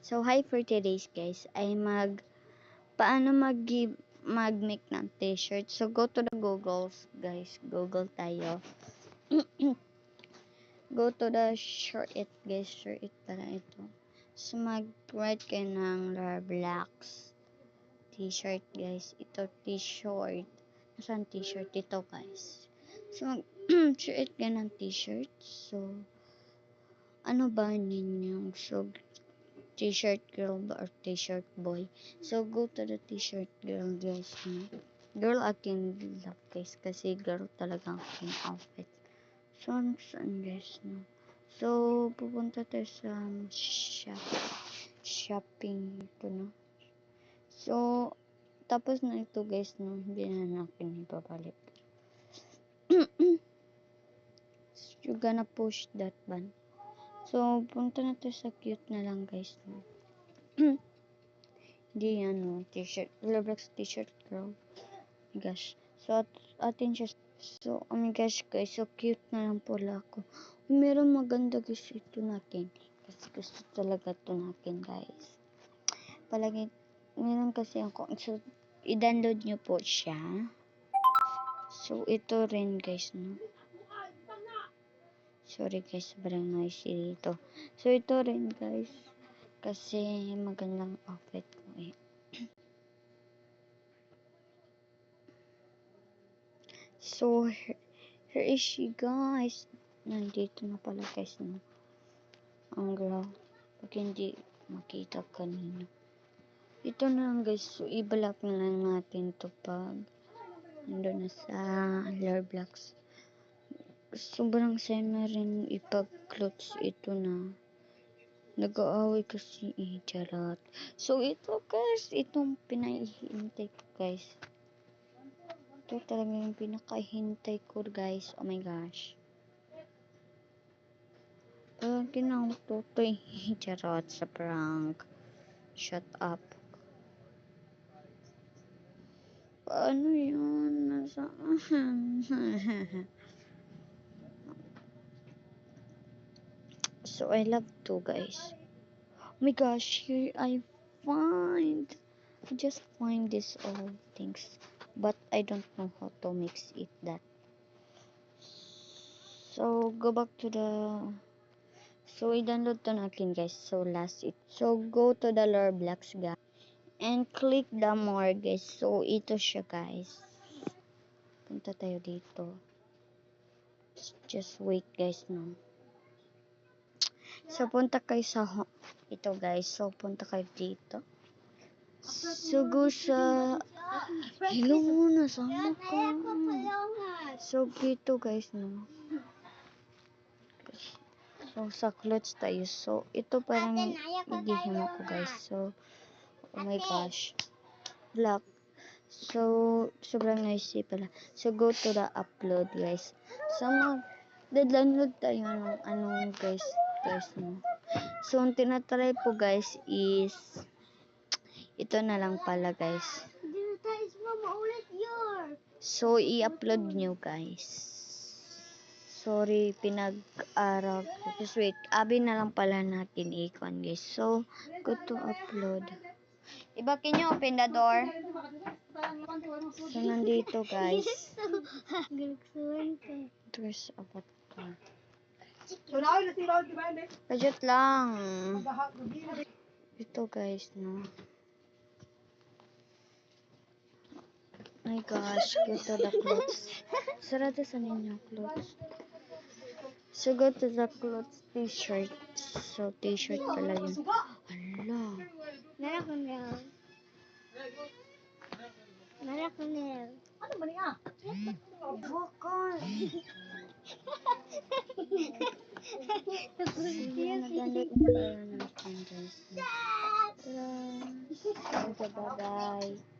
So, hi for today's guys. Paano mag-make ng t-shirt. So, go to the Googles, guys. Google tayo. Go to the short it, guys. Short it pala ito. So, mag-write kayo ng Roblox t-shirt, guys. Ito, t-shirt. Nasaan t-shirt? Ito, guys. So, mag-short kayo ng t-shirt. So, ano ba ninyo? So, t-shirt girl ba or t-shirt boy? So, go to the t-shirt girl, guys. Girl akin love, guys. Kasi girl talaga aking outfit. So, saan, guys? No? So, pupunta tayo sa shopping. Ito, no? So, tapos na ito, guys, no? Hindi na natin ibabalik. You're gonna push that button. So, punta na tayo sa cute na lang, guys. No? Hindi yan, no? T-shirt. Roblox t-shirt, girl. Oh my gosh. So, atin siya. So, oh my gosh, guys. So, cute na lang pala ako. Meron maganda, guys, ito natin. Kasi gusto talaga ito natin, guys. Palagi, meron kasi ako. So, i-download nyo po siya. So, ito rin, guys, no? Sorry, guys. Sobrang noisy dito. So, ito rin, guys. Kasi magandang outfit ko, eh. So, here is she, guys. Nandito na pala, guys, no? Ang girl. Pag hindi makita kanina. Ito na lang, guys. So, i-block na lang natin to pag nandun na sa Roblox. Sobrang sana rin ipag-clothes ito na. Nag-aaway kasi, charot. So, ito, guys. Itong pinahihintay ko, guys. Ito talaga yung pinakahintay ko, guys. Oh my gosh. Ginawag to charot sa prank. Shut up. Paano yun? Nasaan? So, I love to, guys. Oh my gosh, here I just find this all things. But I don't know how to mix it that. So, go back to the... So, i-download to natin, guys. So, last it. So, go to the Roblox, guys. And click the more, guys. So, ito siya, guys. Punta tayo dito. Just wait, guys, no. So, punta kayo sa... Ito, guys. So, punta kayo dito. So, go sa... Hello muna, sama ka. So, dito, guys, no. So, sa clothes tayo. So, ito parang idihim ako, guys. So, oh my gosh. Black. So, sobrang noisy pala. So, go to the upload, guys. So, download tayo ng anong, guys, no. So, ang tinatry po, guys, is ito na lang pala, guys. So, i-upload nyo, guys. Sorry, pinag-aral. Just wait. Abi na lang pala natin ikon, guys. So, go to upload. Iba, can you open the door? So, nandito, guys. There's about to. Budget lang. Ito, guys, no. My gosh, go to the clothes. Sarado sa ninyo clothes. So, go to the clothes t-shirt. So, t-shirt pala yun. Hala. Meron ko na. Ano ba niya? Bukol. Nagandit na pala natin, guys. Bye-bye.